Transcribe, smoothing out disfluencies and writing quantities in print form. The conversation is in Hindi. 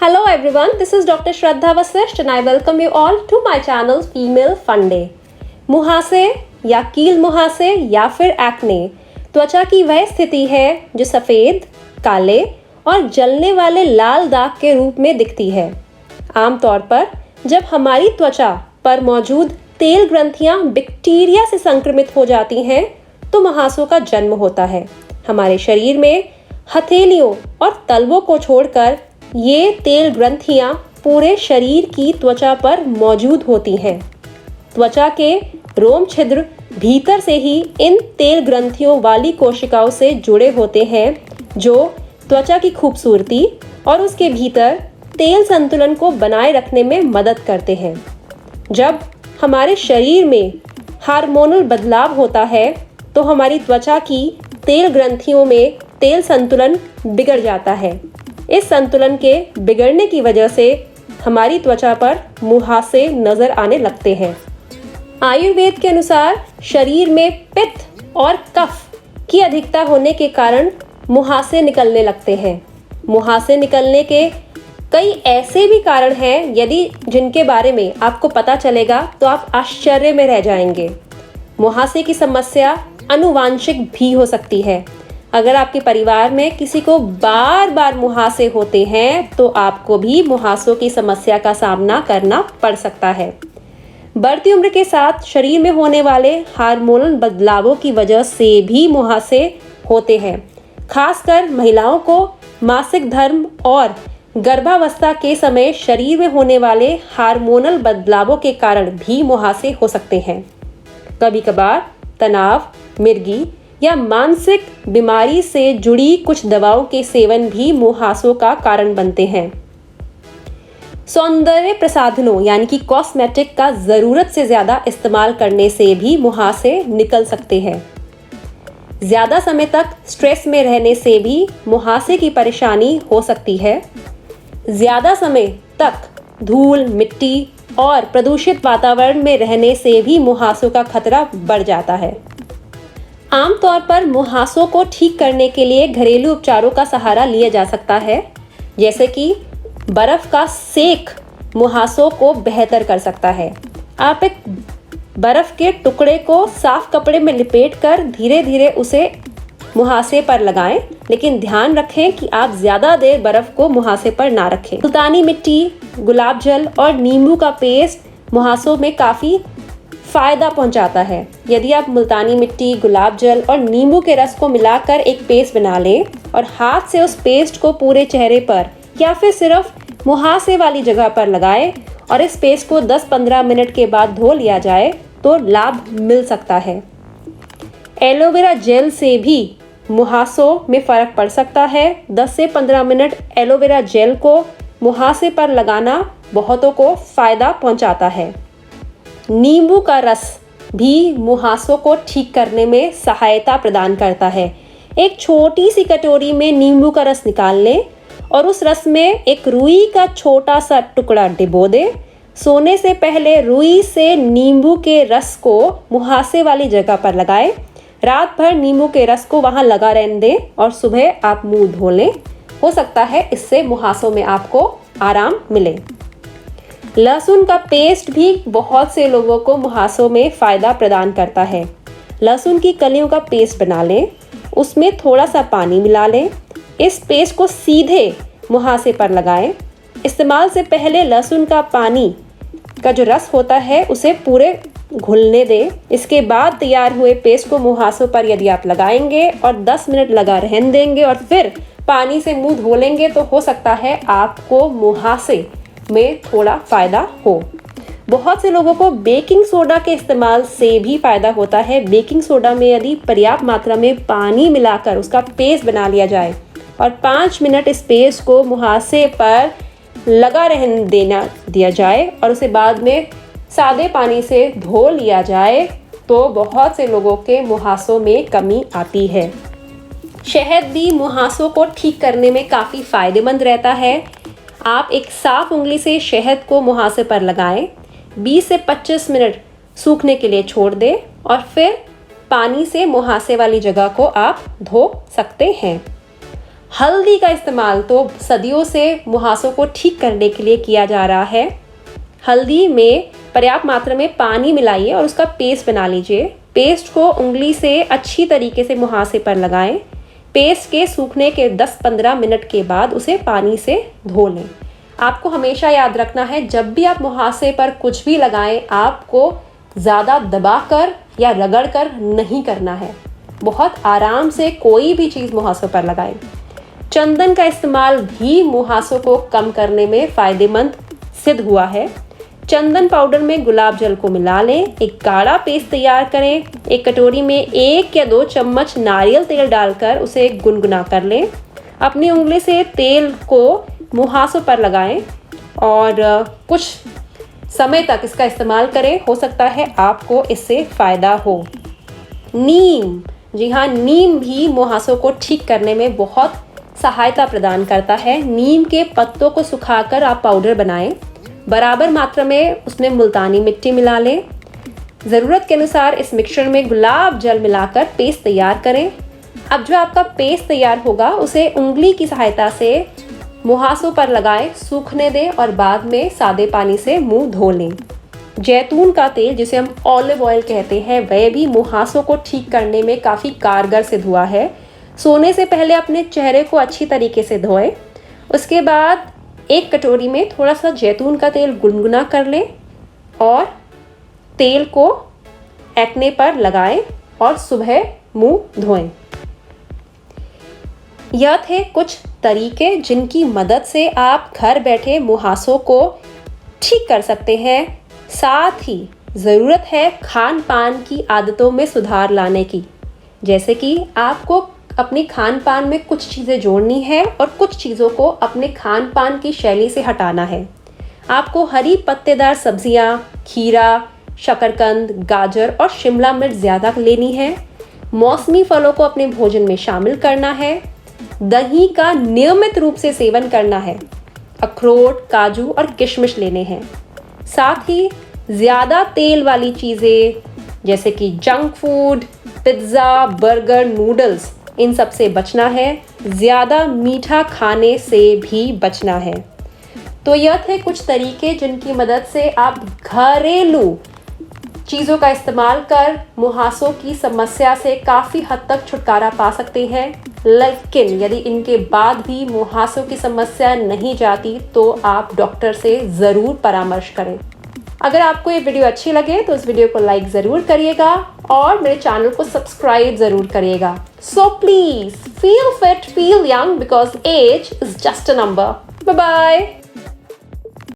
Hello everyone, this is Dr. Shraddha Vasisht and I welcome you all to my channel Female Fun Day. मुहासे या कील मुहासे या फिर एक्ने त्वचा की वह स्थिति है जो सफ़ेद, काले और जलने वाले लाल दाग के रूप में दिखती है। आमतौर पर जब हमारी त्वचा पर मौजूद तेल ग्रंथियां बैक्टीरिया से संक्रमित हो जाती हैं तो मुहासों का जन्म होता है। हमारे शरीर में हथेलियों और तलवों को छोड़कर ये तेल ग्रंथियां पूरे शरीर की त्वचा पर मौजूद होती हैं। त्वचा के रोम छिद्र भीतर से ही इन तेल ग्रंथियों वाली कोशिकाओं से जुड़े होते हैं जो त्वचा की खूबसूरती और उसके भीतर तेल संतुलन को बनाए रखने में मदद करते हैं। जब हमारे शरीर में हार्मोनल बदलाव होता है तो हमारी त्वचा की तेल ग्रंथियों में तेल संतुलन बिगड़ जाता है। इस संतुलन के बिगड़ने की वजह से हमारी त्वचा पर मुहासे नजर आने लगते हैं। आयुर्वेद के अनुसार शरीर में पित्त और कफ की अधिकता होने के कारण मुहासे निकलने लगते हैं। मुहासे निकलने के कई ऐसे भी कारण हैं जिनके बारे में आपको पता चलेगा तो आप आश्चर्य में रह जाएंगे। मुहासे की समस्या आनुवांशिक भी हो सकती है। अगर आपके परिवार में किसी को बार बार मुहासे होते हैं तो आपको भी मुहासों की समस्या का सामना करना पड़ सकता है। बढ़ती उम्र के साथ शरीर में होने वाले हार्मोनल बदलावों की वजह से भी मुहासे होते हैं। खासकर महिलाओं को मासिक धर्म और गर्भावस्था के समय शरीर में होने वाले हार्मोनल बदलावों के कारण भी मुहासे हो सकते हैं। कभी कभार तनाव, मिर्गी या मानसिक बीमारी से जुड़ी कुछ दवाओं के सेवन भी मुहासों का कारण बनते हैं। सौंदर्य प्रसाधनों यानी कि कॉस्मेटिक का ज़रूरत से ज़्यादा इस्तेमाल करने से भी मुहासे निकल सकते हैं। ज़्यादा समय तक स्ट्रेस में रहने से भी मुहासे की परेशानी हो सकती है। ज़्यादा समय तक धूल, मिट्टी और प्रदूषित वातावरण में रहने से भी मुहासों का खतरा बढ़ जाता है। आमतौर पर मुहासों को ठीक करने के लिए घरेलू उपचारों का सहारा लिया जा सकता है, जैसे कि बर्फ का सेक मुहासों को बेहतर कर सकता है। आप एक बर्फ के टुकड़े को साफ कपड़े में लपेटकर धीरे धीरे उसे मुहासे पर लगाएं, लेकिन ध्यान रखें कि आप ज़्यादा देर बर्फ को मुहासे पर ना रखें। मुल्तानी मिट्टी, गुलाब जल और नींबू का पेस्ट मुहासों में काफ़ी फ़ायदा पहुंचाता है। यदि आप मुल्तानी मिट्टी, गुलाब जल और नींबू के रस को मिलाकर एक पेस्ट बना लें और हाथ से उस पेस्ट को पूरे चेहरे पर या फिर सिर्फ मुहासे वाली जगह पर लगाएं और इस पेस्ट को 10-15 मिनट के बाद धो लिया जाए तो लाभ मिल सकता है। एलोवेरा जेल से भी मुहासों में फ़र्क पड़ सकता है। 10 से 15 मिनट एलोवेरा जेल को मुहासे पर लगाना बहुतों को फ़ायदा पहुंचाता है। नींबू का रस भी मुहासों को ठीक करने में सहायता प्रदान करता है। एक छोटी सी कटोरी में नींबू का रस निकाल लें और उस रस में एक रुई का छोटा सा टुकड़ा डिबो दें। सोने से पहले रुई से नींबू के रस को मुहासे वाली जगह पर लगाएं। रात भर नींबू के रस को वहां लगा रहने दें और सुबह आप मुंह धो लें। हो सकता है इससे मुहासों में आपको आराम मिले। लहसुन का पेस्ट भी बहुत से लोगों को मुहासों में फ़ायदा प्रदान करता है। लहसुन की कलियों का पेस्ट बना लें, उसमें थोड़ा सा पानी मिला लें। इस पेस्ट को सीधे मुहासे पर लगाएं। इस्तेमाल से पहले लहसुन का पानी का जो रस होता है उसे पूरे घुलने दें। इसके बाद तैयार हुए पेस्ट को मुहासों पर यदि आप लगाएंगे और 10 मिनट लगा रहने देंगे और फिर पानी से मुंह धो लेंगे तो हो सकता है आपको मुहासे में थोड़ा फ़ायदा हो। बहुत से लोगों को बेकिंग सोडा के इस्तेमाल से भी फ़ायदा होता है। बेकिंग सोडा में यदि पर्याप्त मात्रा में पानी मिलाकर उसका पेस्ट बना लिया जाए और 5 मिनट इस पेस्ट को मुहासे पर लगा रहने दिया जाए और उसे बाद में सादे पानी से धो लिया जाए तो बहुत से लोगों के मुहासों में कमी आती है। शहद भी मुहासों को ठीक करने में काफ़ी फ़ायदेमंद रहता है। आप एक साफ उंगली से शहद को मुहासे पर लगाएं, 20 से 25 मिनट सूखने के लिए छोड़ दें और फिर पानी से मुहासे वाली जगह को आप धो सकते हैं। हल्दी का इस्तेमाल तो सदियों से मुहासों को ठीक करने के लिए किया जा रहा है। हल्दी में पर्याप्त मात्रा में पानी मिलाइए और उसका पेस्ट बना लीजिए। पेस्ट को उंगली से अच्छी तरीके से मुहासे पर लगाएं। पेस्ट के सूखने के 10-15 मिनट के बाद उसे पानी से धो लें। आपको हमेशा याद रखना है, जब भी आप मुहासे पर कुछ भी लगाएं, आपको ज़्यादा दबाकर या रगड़कर नहीं करना है। बहुत आराम से कोई भी चीज़ मुहासों पर लगाएं। चंदन का इस्तेमाल भी मुहासों को कम करने में फ़ायदेमंद सिद्ध हुआ है। चंदन पाउडर में गुलाब जल को मिला लें, एक गाढ़ा पेस्ट तैयार करें। एक कटोरी में 1 या 2 चम्मच नारियल तेल डालकर उसे गुनगुना कर लें। अपनी उंगली से तेल को मुहासों पर लगाएं और कुछ समय तक इसका इस्तेमाल करें। हो सकता है आपको इससे फ़ायदा हो। नीम, जी हाँ, नीम भी मुहासों को ठीक करने में बहुत सहायता प्रदान करता है। नीम के पत्तों को सुखाकर आप पाउडर बनाएं। बराबर मात्रा में उसमें मुल्तानी मिट्टी मिला लें। ज़रूरत के अनुसार इस मिक्सचर में गुलाब जल मिलाकर पेस्ट तैयार करें। अब जो आपका पेस्ट तैयार होगा उसे उंगली की सहायता से मुहासों पर लगाएं, सूखने दें और बाद में सादे पानी से मुंह धो लें। जैतून का तेल, जिसे हम ऑलिव ऑयल कहते हैं, वह भी मुहासों को ठीक करने में काफ़ी कारगर सिद्ध हुआ है। सोने से पहले अपने चेहरे को अच्छी तरीके से धोएं। उसके बाद एक कटोरी में थोड़ा सा जैतून का तेल गुनगुना कर लें और तेल को एक्ने पर लगाएं और सुबह मुंह धोएं। यह थे कुछ तरीके जिनकी मदद से आप घर बैठे मुहासों को ठीक कर सकते हैं। साथ ही ज़रूरत है खान पान की आदतों में सुधार लाने की, जैसे कि आपको अपनी खान पान में कुछ चीज़ें जोड़नी है और कुछ चीज़ों को अपने खान पान की शैली से हटाना है। आपको हरी पत्तेदार सब्जियां, खीरा, शकरकंद, गाजर और शिमला मिर्च ज़्यादा लेनी है। मौसमी फलों को अपने भोजन में शामिल करना है। दही का नियमित रूप से सेवन करना है। अखरोट, काजू और किशमिश लेने हैं। साथ ही ज़्यादा तेल वाली चीज़ें जैसे कि junk food, pizza, burger, noodles, इन सब से बचना है। ज़्यादा मीठा खाने से भी बचना है। तो यह थे कुछ तरीके जिनकी मदद से आप घरेलू चीज़ों का इस्तेमाल कर मुहासों की समस्या से काफ़ी हद तक छुटकारा पा सकते हैं। लेकिन यदि इनके बाद भी मुहासों की समस्या नहीं जाती तो आप डॉक्टर से ज़रूर परामर्श करें। अगर आपको ये वीडियो अच्छी लगे तो इस वीडियो को लाइक ज़रूर करिएगा और मेरे चैनल को सब्सक्राइब ज़रूर करिएगा। So please feel fit, feel young, because age is just a number. Bye bye.